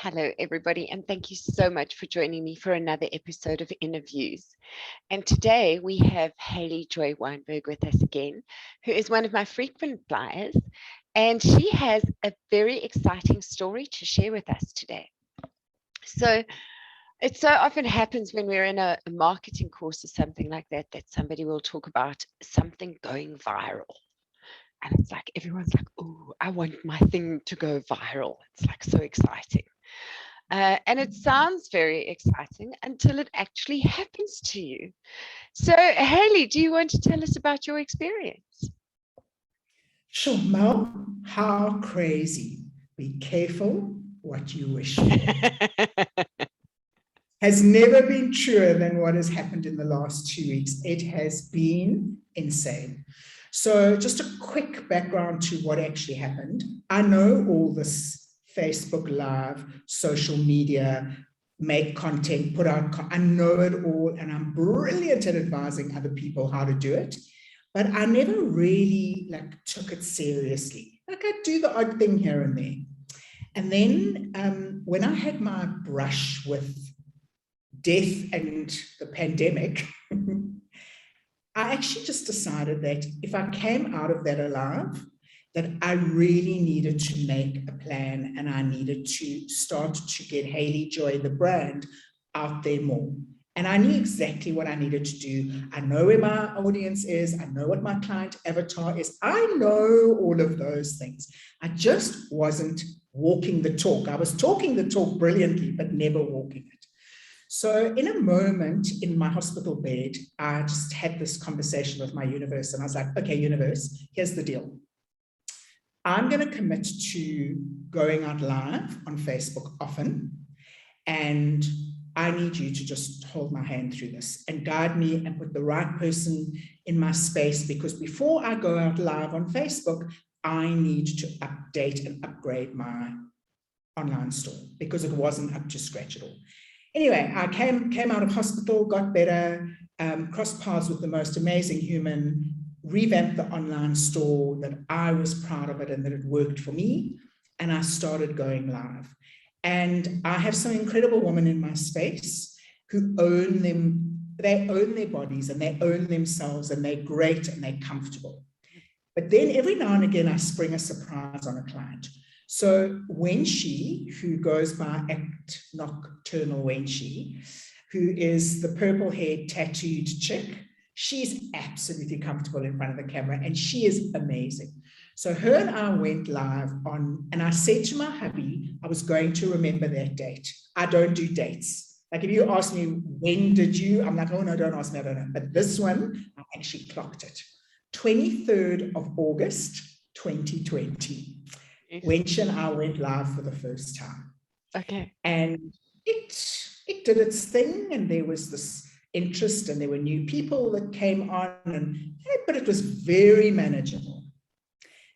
Hello, everybody, and thank you so much for joining me for another episode of Interviews. And today we have Hayley Joy Weinberg with us again, who is one of my frequent flyers, and she has a very exciting story to share with us today. So it so often happens when we're in a marketing course or something like that, that somebody will talk about something going viral. And it's like, everyone's like, oh, I want my thing to go viral. It's like so exciting. And it sounds very exciting until it actually happens to you. So, Hayley, do you want to tell us about your experience? Sure, Mel. How crazy. Be careful what you wish for. Has never been truer than what has happened in the last 2 weeks. It has been insane. So just a quick background to what actually happened. I know all this Facebook Live, social media, make content, put out, I know it all, and I'm brilliant at advising other people how to do it, but I never really took it seriously. I do the odd thing here and there. And then when I had my brush with death and the pandemic, I actually just decided that if I came out of that alive, that I really needed to make a plan, and I needed to start to get Hayley Joy, the brand, out there more. And I knew exactly what I needed to do. I know where my audience is. I know what my client avatar is. I know all of those things. I just wasn't walking the talk. I was talking the talk brilliantly, but never walking it. So in a moment in my hospital bed, I just had this conversation with my universe, and I was like, okay, universe, here's the deal. I'm going to commit to going out live on Facebook often, and I need you to just hold my hand through this and guide me and put the right person in my space, because before I go out live on Facebook, I need to update and upgrade my online store because it wasn't up to scratch at all. Anyway, I came out of hospital, got better, crossed paths with the most amazing human, revamped the online store, that I was proud of it and that it worked for me. And I started going live. And I have some incredible women in my space who own them. They own their bodies and they own themselves, and they're great and they're comfortable. But then every now and again, I spring a surprise on a client. So Wenshi, who goes by Act Nocturnal Wenshi, who is the purple-haired tattooed chick, she's absolutely comfortable in front of the camera, and she is amazing. So her and I went live on, and I said to my hubby, I was going to remember that date. I don't do dates. Like if you ask me, when did you? I'm like, oh no, don't ask me, I don't know. But this one, I actually clocked it. 23rd of August, 2020. Wenshi and I went live for the first time. Okay. And it did its thing, and there was this interest, and there were new people that came on, but it was very manageable.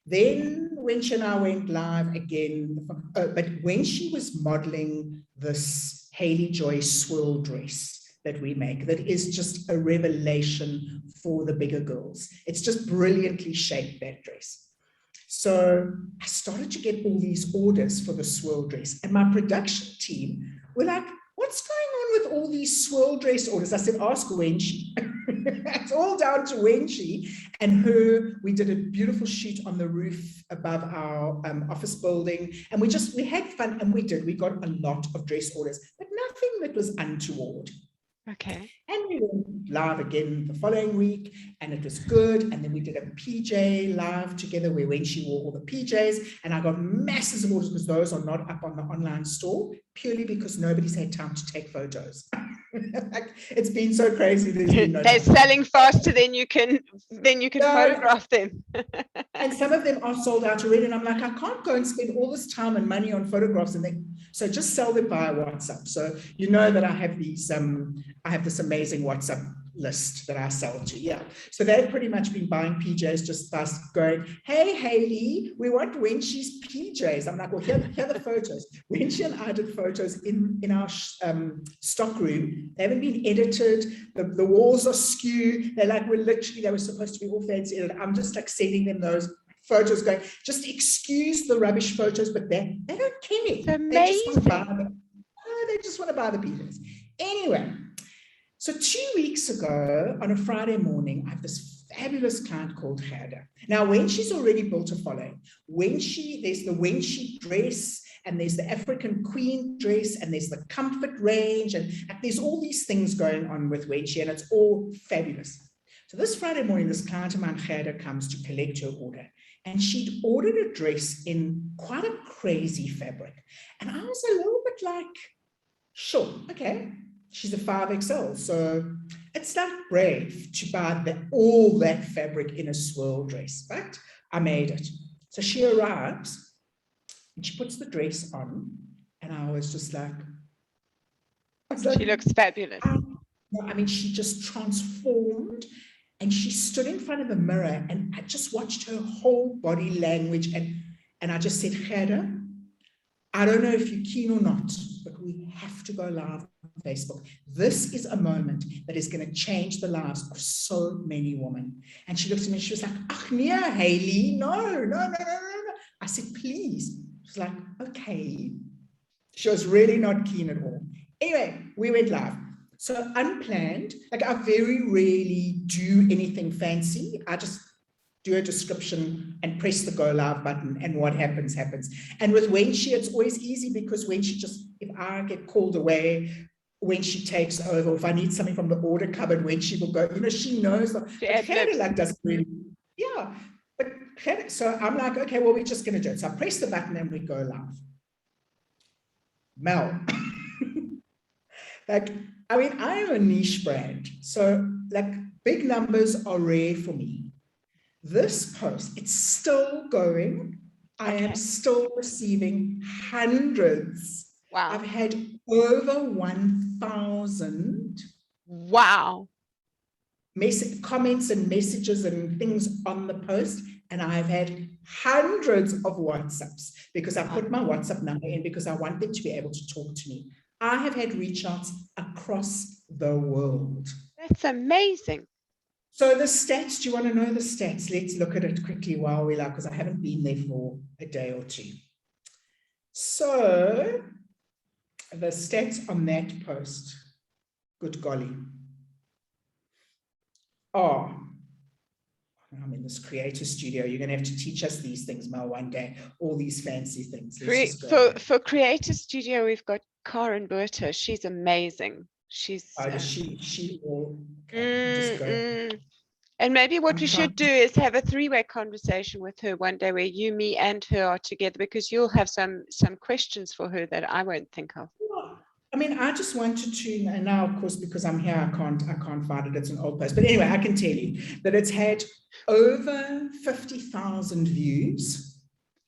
Then Wenshi and I went live again, but Wenshi was modeling this Hayley Joy swirl dress that we make, that is just a revelation for the bigger girls. It's just brilliantly shaped, that dress. So I started to get all these orders for the swirl dress, and my production team were like, what's going on with all these swirl dress orders? I said, ask Wenshi. It's all down to Wenshi and her. We did a beautiful shoot on the roof above our office building, and we had fun, and we got a lot of dress orders, but nothing that was untoward. Okay. And we went live again the following week, and it was good. And then we did a PJ live together where Wenshi wore all the PJs, and I got masses of orders because those are not up on the online store, purely because nobody's had time to take photos. It's been so crazy. They're selling faster than you can photograph them. And some of them are sold out already, and I'm like, I can't go and spend all this time and money on photographs, so just sell them via WhatsApp. So you know that I have these I have this amazing WhatsApp list that I sell to. Yeah. So they've pretty much been buying PJs just by going, hey, Hayley, we want Wenshi's PJs. I'm like, well, here are the photos. Wenshi and I did photos in our stock room. They haven't been edited. The walls are skew. They were supposed to be all fancy edited. I'm just like sending them those photos going. Just excuse the rubbish photos, but they don't care. It's They just want to buy amazing. them. They just want to buy the pieces. Anyway, so 2 weeks ago on a Friday morning, I have this fabulous client called Hayley. Now, when she's already built a following, there's the when she dress, and there's the African Queen dress, and there's the comfort range, and there's all these things going on with Wenchi, and it's all fabulous. So this Friday morning, this client of mine, Hayley, comes to collect her order, and she'd ordered a dress in quite a crazy fabric. And I was a little bit like, sure, okay, she's a 5XL, so it's not brave to buy all that fabric in a swirl dress, but I made it. So she arrives, and she puts the dress on, and I was just like, She looks fabulous. I mean, she just transformed, and she stood in front of the mirror, and I just watched her whole body language, and I just said, Hayley, I don't know if you're keen or not, but we have to go live on Facebook. This is a moment that is going to change the lives of so many women. And she looked at me, and she was like, ach, yeah, Hayley, no. I said, please. She was like, okay. She was really not keen at all. Anyway, we went live. So unplanned, like I very rarely do anything fancy. I just do a description and press the go live button, and what happens, happens. And with Wenchi, it's always easy, because Wenchi just, if I get called away, when she takes over, if I need something from the order cupboard, when she will go, she knows. But Hayley like doesn't really, yeah. But so I'm like, okay, well, we're just going to do it. So I press the button and we go live. Mel, like, I mean, I am a niche brand, so like big numbers are rare for me. This post, it's still going. I am still receiving hundreds. Wow. I've had over 1,000. Wow. Comments and messages and things on the post. And I've had hundreds of WhatsApps, because I put my WhatsApp number in, because I want them to be able to talk to me. I have had reach outs across the world. That's amazing. So the stats, do you want to know the stats? Let's look at it quickly while we're like, because I haven't been there for a day or two. So the stats on that post, good golly. Oh, I'm in this creator studio. You're going to have to teach us these things, Mel, one day, all these fancy things. For Creator Studio, we've got Karen Berta. She's amazing. She's she will just go. And maybe what we should do is have a three-way conversation with her one day, where you, me, and her are together, because you'll have some questions for her that I won't think of. I mean, I just wanted to, and now, of course, because I'm here, I can't find it. It's an old post. But anyway, I can tell you that it's had over 50,000 views.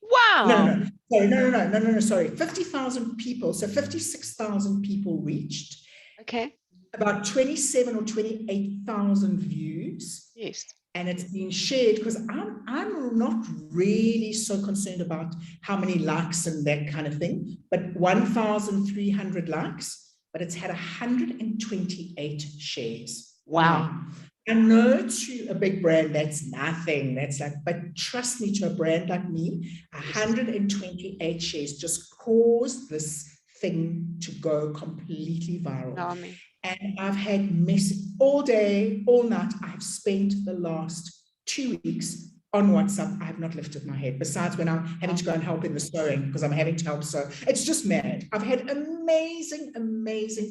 Wow. No, sorry. 50,000 people. So 56,000 people reached. Okay. About 27 or 28,000 views. Yes. And it's been shared, because I'm not really so concerned about how many likes and that kind of thing, but 1,300 likes, but it's had 128 shares. Wow. Now, I know to a big brand that's nothing. That's like, but trust me, to a brand like me, 128 shares just caused this thing to go completely viral. No, I mean. And I've had messages all day, all night. I've spent the last 2 weeks on WhatsApp. I have not lifted my head, besides when I'm having to go and help in the sewing, because I'm having to help sew. It's just mad. I've had amazing,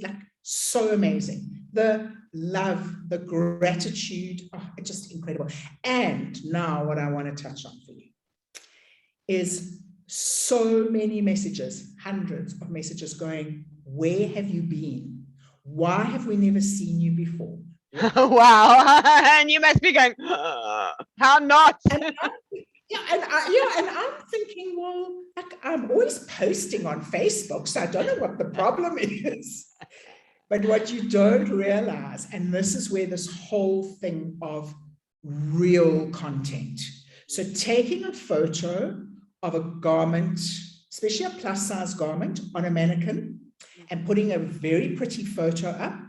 like so amazing. The love, the gratitude, it's just incredible. And now what I want to touch on for you is so many messages, hundreds of messages going, where have you been? Why have we never seen you before? Wow. And you must be going, how not? And I'm thinking, well, like, I'm always posting on Facebook, so I don't know what the problem is. But what you don't realize, and this is where this whole thing of real content. So taking a photo of a garment, especially a plus size garment, on a mannequin, and putting a very pretty photo up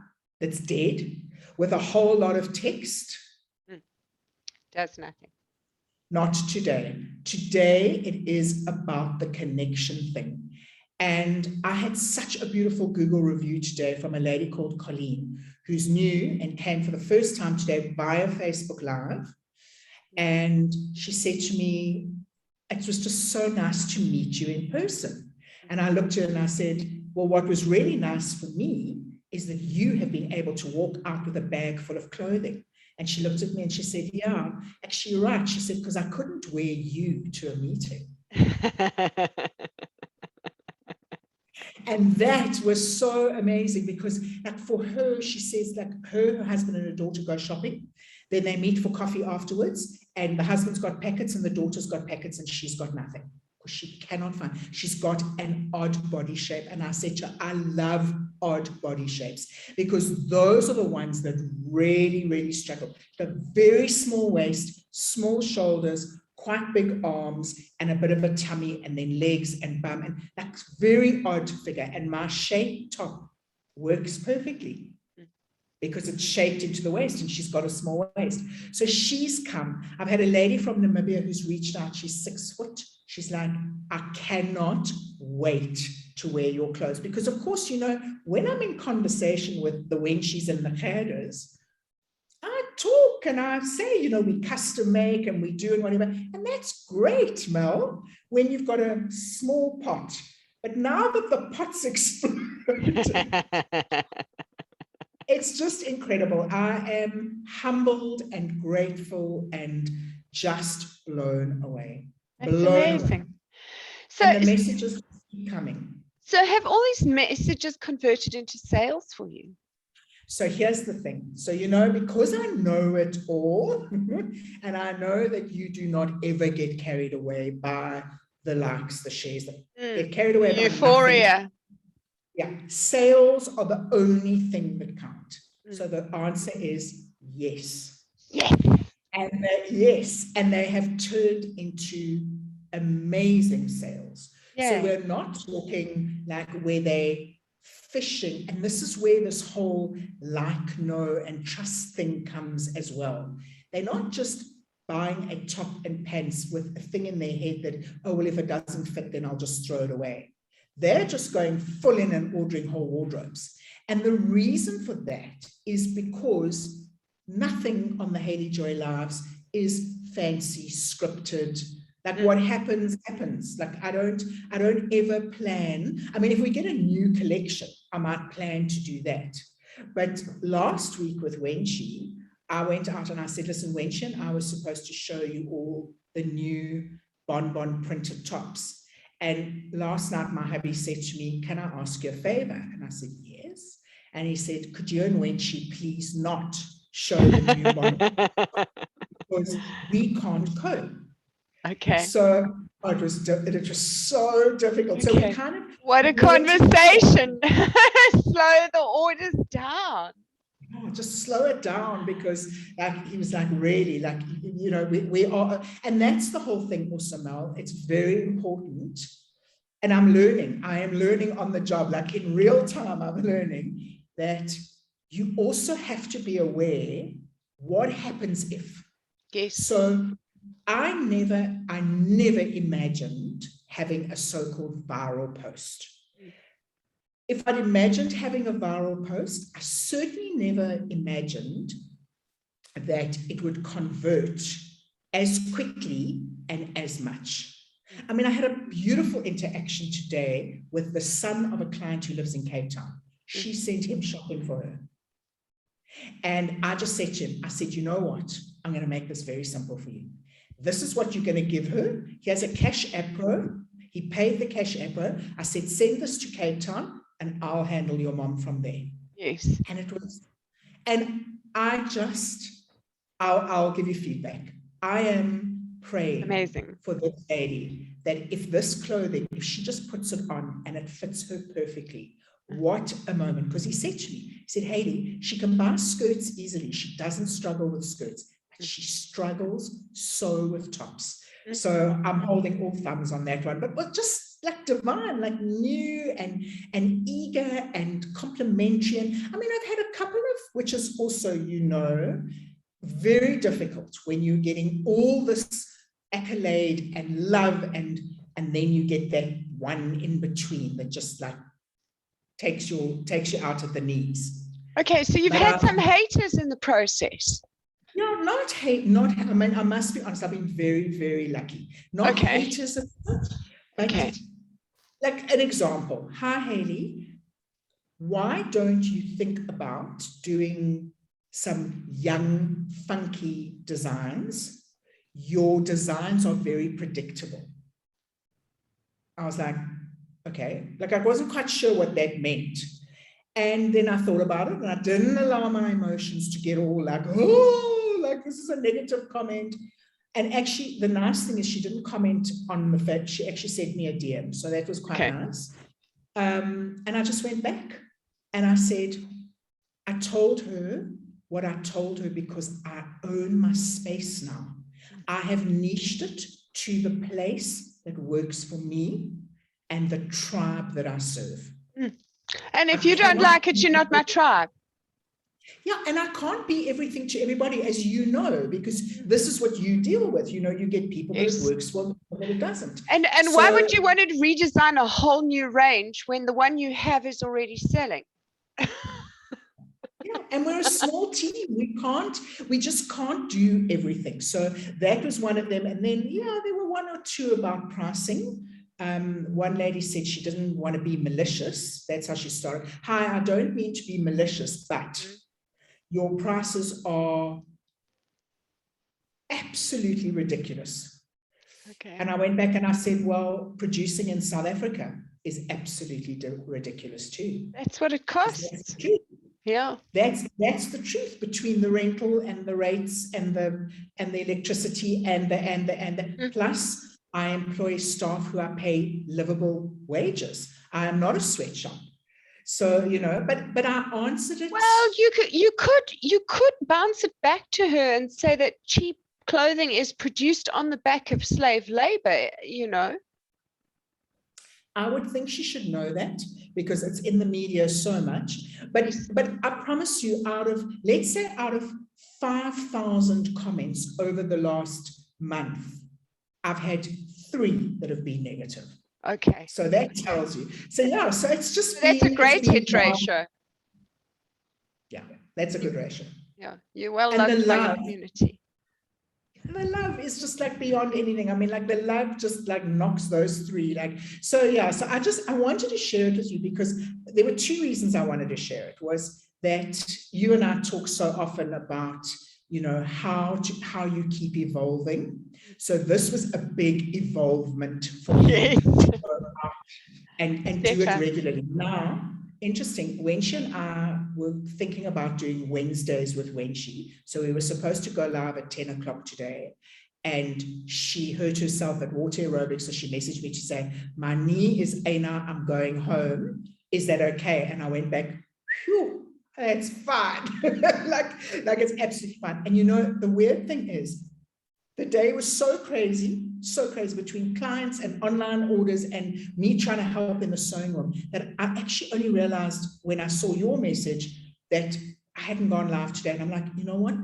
that's dead with a whole lot of text. Does nothing. not today. Today, it is about the connection thing. And I had such a beautiful Google review today from a lady called Colleen, who's new and came for the first time today via Facebook Live. And she said to me, it was just so nice to meet you in person. And I looked at her and I said, well, what was really nice for me is that you have been able to walk out with a bag full of clothing. And she looked at me and she said, yeah, actually, you're right. She said, because I couldn't wear you to a meeting. And that was so amazing because like for her, she says like her husband and her daughter go shopping. Then they meet for coffee afterwards. And the husband's got packets and the daughter's got packets and she's got nothing. Because she cannot find, she's got an odd body shape. And I said to her, I love odd body shapes because those are the ones that really, really struggle. The very small waist, small shoulders, quite big arms and a bit of a tummy and then legs and bum and that's very odd figure. And my shape top works perfectly because it's shaped into the waist and she's got a small waist. So she's come. I've had a lady from Namibia who's reached out. She's 6 foot. She's like, I cannot wait to wear your clothes. Because of course, you know, when I'm in conversation with the wenchies and the khaders, I talk and I say, you know, we custom make and we do and whatever. And that's great, Mel, when you've got a small pot. But now that the pot's exploded, it's just incredible. I am humbled and grateful and just blown away. That's amazing. Away. So and the messages keep coming. So have all these messages converted into sales for you? So here's the thing. So, you know, because I know it all, and I know that you do not ever get carried away by the likes, the shares, that get carried away by euphoria. Nothing. Yeah, sales are the only thing that count. So the answer is yes. Yes. And yes, and they have turned into amazing sales. Yeah. So we're not talking like where they fishing, and this is where this whole like, know, and trust thing comes as well. They're not just buying a top and pants with a thing in their head that, oh, well, if it doesn't fit, then I'll just throw it away. They're just going full in and ordering whole wardrobes. And the reason for that is because nothing on the Hayley Joy Lives is fancy, scripted. Like what happens, happens. Like I don't ever plan. I mean, if we get a new collection, I might plan to do that. But last week with Wenchi, I went out and I said, listen, Wenchi and I was supposed to show you all the new bonbon printed tops. And last night, my hubby said to me, can I ask you a favor? And I said, yes. And he said, could you and Wenchi please not show the new bonbon because we can't cope. Okay. So it was so difficult. Okay. So we kind of what a conversation. Slow the orders down. Oh, just slow it down because like he was like really like you know we are, and that's the whole thing also, Mel. It's very important, and I'm learning. I am learning on the job, like in real time. I'm learning that you also have to be aware what happens if. Yes. So I never imagined having a so-called viral post. If I'd imagined having a viral post, I certainly never imagined that it would convert as quickly and as much. I mean, I had a beautiful interaction today with the son of a client who lives in Cape Town. She sent him shopping for her. And I just said to him, I said, you know what? I'm going to make this very simple for you. This is what you're going to give her. He has a Cash App Pro. He paid the Cash App Pro. I said, send this to Cape Town and I'll handle your mom from there. Yes. And it was, and I'll give you feedback. I am praying for this lady that if this clothing, if she just puts it on and it fits her perfectly, what a moment. Because he said to me, he said, Hayley, she can buy skirts easily. She doesn't struggle with skirts. She struggles so with tops. So I'm holding all thumbs on that one, but just like divine, like new and eager and complimentary. And I mean, I've had a couple of, which is also, you know, very difficult when you're getting all this accolade and love, and then you get that one in between that just like takes you out at the knees. Okay, so you've But had some haters in the process. No, not hate, not, I mean, I must be honest, I've been very, very lucky. Not haters as such, but like an example. Hi, Hayley, why don't you think about doing some young, funky designs? Your designs are very predictable. I was like, okay, like I wasn't quite sure what that meant. And then I thought about it, and I didn't allow my emotions to get all like, oh, like this is a negative comment. And actually, the nice thing is she didn't comment on the fact, she actually sent me a DM. So that was quite nice. And I just went back and I said, I told her what I told her because I own my space now. I have niched it to the place that works for me and the tribe that I serve. And if you don't like it, you're not my tribe. Yeah, and I can't be everything to everybody, as you know, because this is what you deal with. You know, you get people that it works for, but it doesn't. And so, why would you want to redesign a whole new range when the one you have is already selling? Yeah, and we're a small team. We just can't do everything. So that was one of them. And then, yeah, there were one or two about pricing. One lady said she didn't want to be malicious. That's how she started. Hi, I don't mean to be malicious, but your prices are absolutely ridiculous. Okay. And I went back and I said, well, producing in South Africa is absolutely ridiculous too. That's what it costs. Yeah, that's the truth between the rental and the rates and the electricity and the plus I employ staff who I pay livable wages. I am not a sweatshop. So, you know, but I answered it. Well, you could bounce it back to her and say that cheap clothing is produced on the back of slave labor, you know. I would think she should know that because it's in the media so much. But I promise you, let's say out of 5,000 comments over the last month, I've had 3 that have been negative. Okay. So that tells you. So yeah, so it's just that's a great hit ratio. Yeah, that's a good ratio. Yeah, you're well loved by your community. And the love is just like beyond anything. I mean, like the love just like knocks those 3. Like, so yeah, so I wanted to share it with you because there were 2 reasons I wanted to share it. Was that you and I talk so often about, you know, how you keep evolving. So this was a big evolvement for me. and do it regularly. Now, interesting, Wenshi and I were thinking about doing Wednesdays with Wenshi. So we were supposed to go live at 10 o'clock today. And she hurt herself at water aerobics. So she messaged me to say, my knee is Aina, I'm going home. Is that okay? And I went back, phew, that's fine. like it's absolutely fine. And you know, the weird thing is, the day was so crazy between clients and online orders and me trying to help in the sewing room that I actually only realized when I saw your message that I hadn't gone live today. And I'm like, you know what?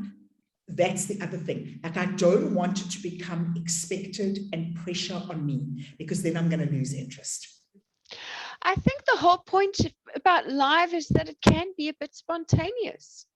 That's the other thing. Like, I don't want it to become expected and pressure on me because then I'm going to lose interest. I think the whole point about live is that it can be a bit spontaneous.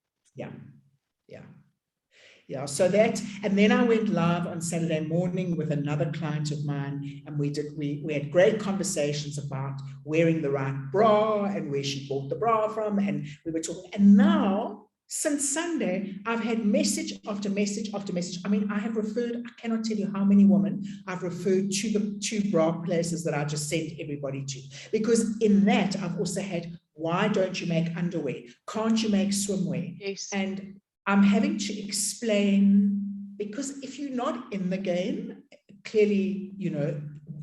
Yeah, so that, and then I went live on Saturday morning with another client of mine, and we had great conversations about wearing the right bra and where she bought the bra from, and we were talking. And now, since Sunday, I've had message after message after message. I mean, I have referred, I cannot tell you how many women I've referred to the 2 bra places that I just sent everybody to, because in that I've also had, why don't you make underwear? Can't you make swimwear? Yes. And I'm having to explain, because if you're not in the game, clearly, you know,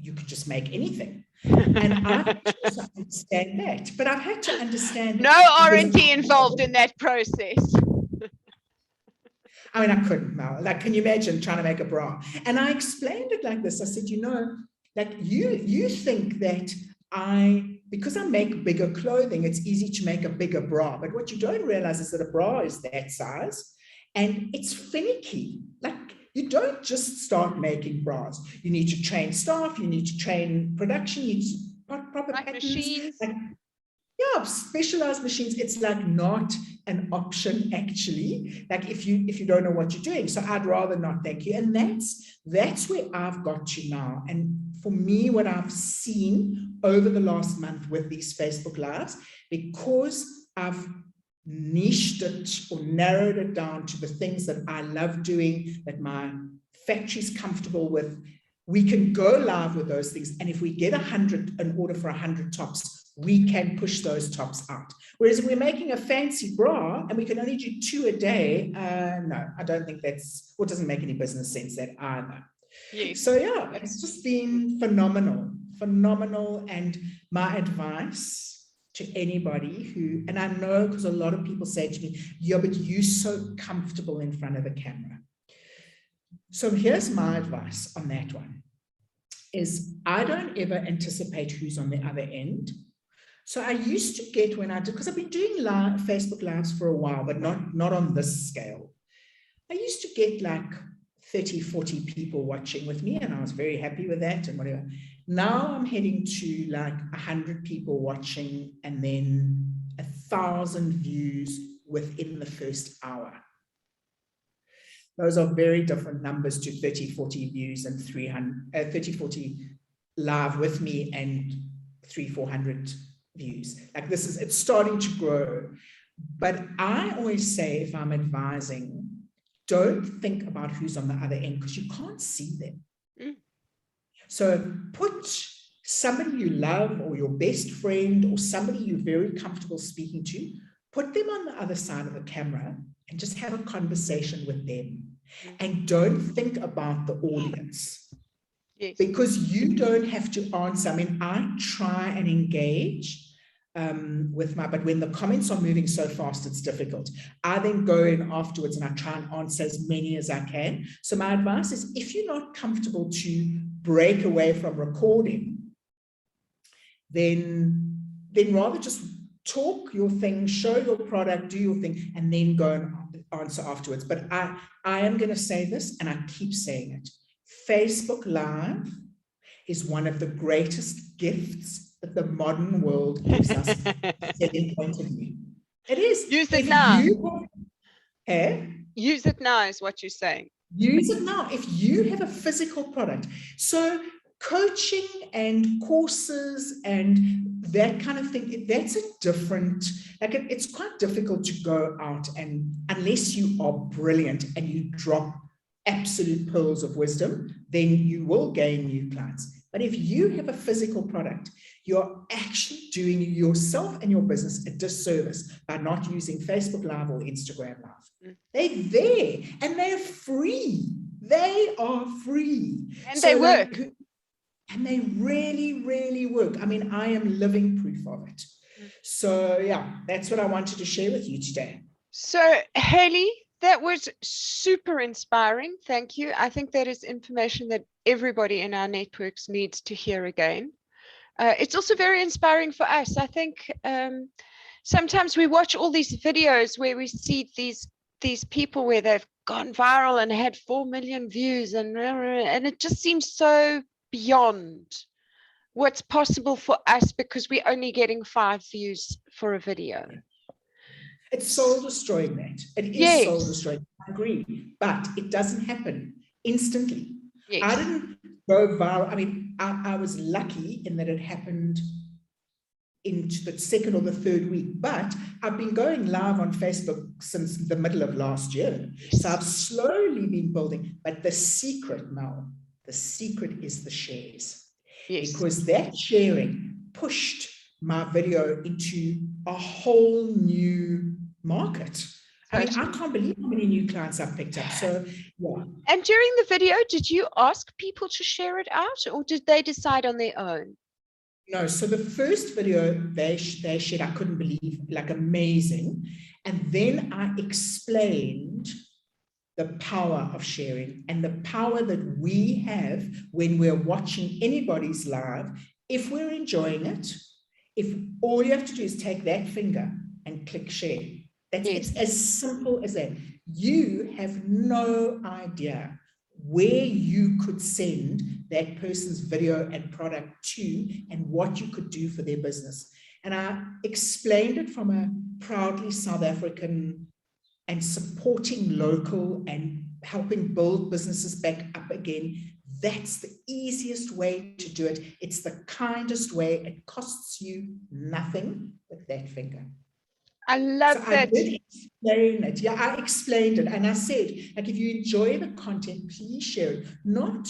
you could just make anything. And I have to understand that. But I've had to understand. No R&D involved in that process. I mean, I couldn't, Mel. Like, can you imagine trying to make a bra? And I explained it like this. I said, you know, like you think that because I make bigger clothing, it's easy to make a bigger bra. But what you don't realize is that a bra is that size and it's finicky. Like, You don't just start making bras. You need to train staff, you need to train production, you need to put proper Like patterns. machines. Like, yeah, specialized machines. It's like not an option actually. Like if you don't know what you're doing. So I'd rather not, thank you. And that's where I've got to now. And for me, what I've seen over the last month with these Facebook Lives, because I've niched it or narrowed it down to the things that I love doing, that my factory's comfortable with, we can go live with those things. And if we get 100, an order for 100 tops, we can push those tops out. Whereas if we're making a fancy bra and we can only do 2 a day, no, I don't think that's, or doesn't make any business sense that either. Yes. So yeah, it's just been phenomenal. And my advice to anybody who, and I know because a lot of people say to me, yeah, but you're so comfortable in front of the camera. So here's my advice on that one, is I don't ever anticipate who's on the other end. So I used to get, when I did, because I've been doing Facebook Lives for a while, but not on this scale. I used to get like 30, 40 people watching with me, and I was very happy with that and whatever. Now I'm heading to like 100 people watching and then 1,000 views within the first hour. Those are very different numbers to 30, 40 views and 30, 40 live with me and 300, 400 views. Like this is, it's starting to grow. But I always say, if I'm advising, don't think about who's on the other end, because you can't see them. So put somebody you love or your best friend or somebody you're very comfortable speaking to, put them on the other side of the camera and just have a conversation with them. And don't think about the audience. Yes. Because you don't have to answer. I mean, I try and engage with but when the comments are moving so fast, it's difficult. I then go in afterwards and I try and answer as many as I can. So my advice is, if you're not comfortable to break away from recording, then rather just talk your thing, show your product, do your thing, and then go and answer afterwards. But I am going to say this, and I keep saying it. Facebook Live is one of the greatest gifts that the modern world gives us in point of view. It is. Use it now. Use it now is what you're saying. Use it now. If you have a physical product. So coaching and courses and that kind of thing, that's a different, like it's quite difficult to go out, and unless you are brilliant and you drop absolute pearls of wisdom, then you will gain new clients. But if you have a physical product, you're actually doing yourself and your business a disservice by not using Facebook Live or Instagram Live. They're there and they're free. They are free. And so they work. And they really, really work. I mean, I am living proof of it. So yeah, that's what I wanted to share with you today. So Hayley, that was super inspiring. Thank you. I think that is information that everybody in our networks needs to hear again. It's also very inspiring for us. I think sometimes we watch all these videos where we see these people where they've gone viral and had 4 million views, and it just seems so beyond what's possible for us, because we're only getting 5 views for a video. It's soul destroying, that. It is soul destroying. I agree. But it doesn't happen instantly. Yes. I didn't go viral. I mean, I was lucky in that it happened into the 2nd or the 3rd week, but I've been going live on Facebook since the middle of last year. So I've slowly been building. But the secret, Mel, the secret is the shares. Yes. Because that sharing pushed my video into a whole new market. I mean, I can't believe how many new clients I've picked up. So, yeah. And during the video, did you ask people to share it out, or did they decide on their own? No, so the first video they shared, I couldn't believe, like amazing. And then I explained the power of sharing and the power that we have when we're watching anybody's live. If we're enjoying it, if all you have to do is take that finger and click share. It's as simple as that. You have no idea where you could send that person's video and product to and what you could do for their business. And I explained it from a proudly South African and supporting local and helping build businesses back up again. That's the easiest way to do it. It's the kindest way. It costs you nothing but that finger. I love so that. I did explain it. Yeah, I explained it. And I said, like, if you enjoy the content, please share it. Not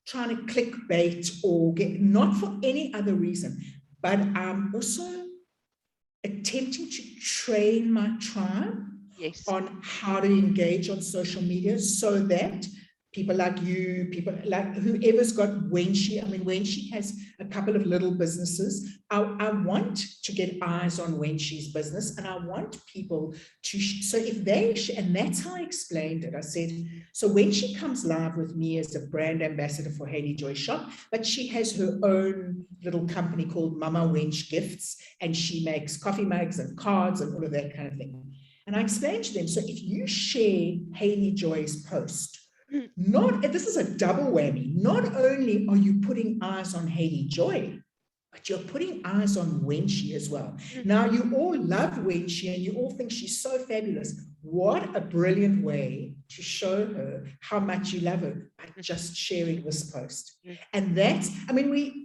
trying to clickbait or not for any other reason, but I'm also attempting to train my tribe on how to engage on social media so that people like you, people like whoever's got Wenshi, I mean, Wenshi has a couple of little businesses. I want to get eyes on Wenshi's business, and I want people to, so if they, and that's how I explained it. I said, so when she comes live with me as a brand ambassador for Hayley Joy Shop, but she has her own little company called Mama Wench Gifts, and she makes coffee mugs and cards and all of that kind of thing. And I explained to them, so if you share Hayley Joy's post, this is a double whammy. Not only are you putting eyes on Hayley Joy, but you're putting eyes on Wenshi as well. Now, you all love Wenshi and you all think she's so fabulous. What a brilliant way to show her how much you love her by just sharing this post. And that's, I mean,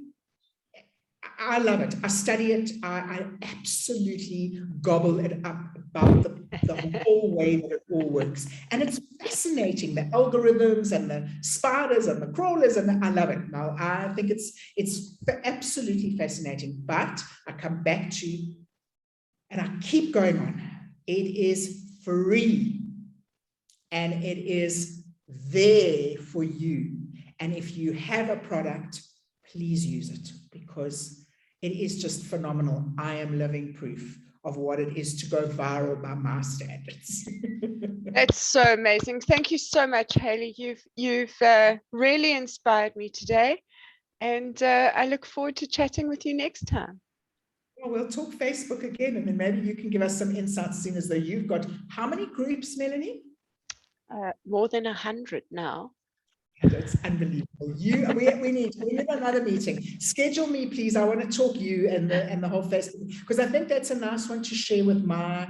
I love it. I study it. I absolutely gobble it up about the whole way that it all works. And it's fascinating, the algorithms and the spiders and the crawlers, and I love it. Now, I think it's absolutely fascinating. But I come back to, and I keep going on, it is free and it is there for you. And if you have a product, please use it, because it is just phenomenal. I am living proof of what it is to go viral by my standards. That's so amazing. Thank you so much, Hayley. You've really inspired me today, and I look forward to chatting with you next time. Well, we'll talk Facebook again, and then maybe you can give us some insights, seeing as though you've got how many groups, Melanie? More than 100 now. It's unbelievable. We need another meeting. Schedule me, please. I want to talk you and the whole Facebook, because I think that's a nice one to share with my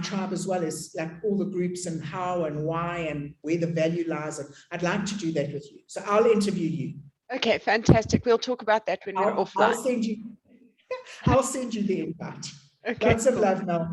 tribe as well, as like all the groups and how and why and where the value lies. And I'd like to do that with you. So I'll interview you. Okay, fantastic. We'll talk about that when we're offline. I'll send you the invite. Okay, lots of love now.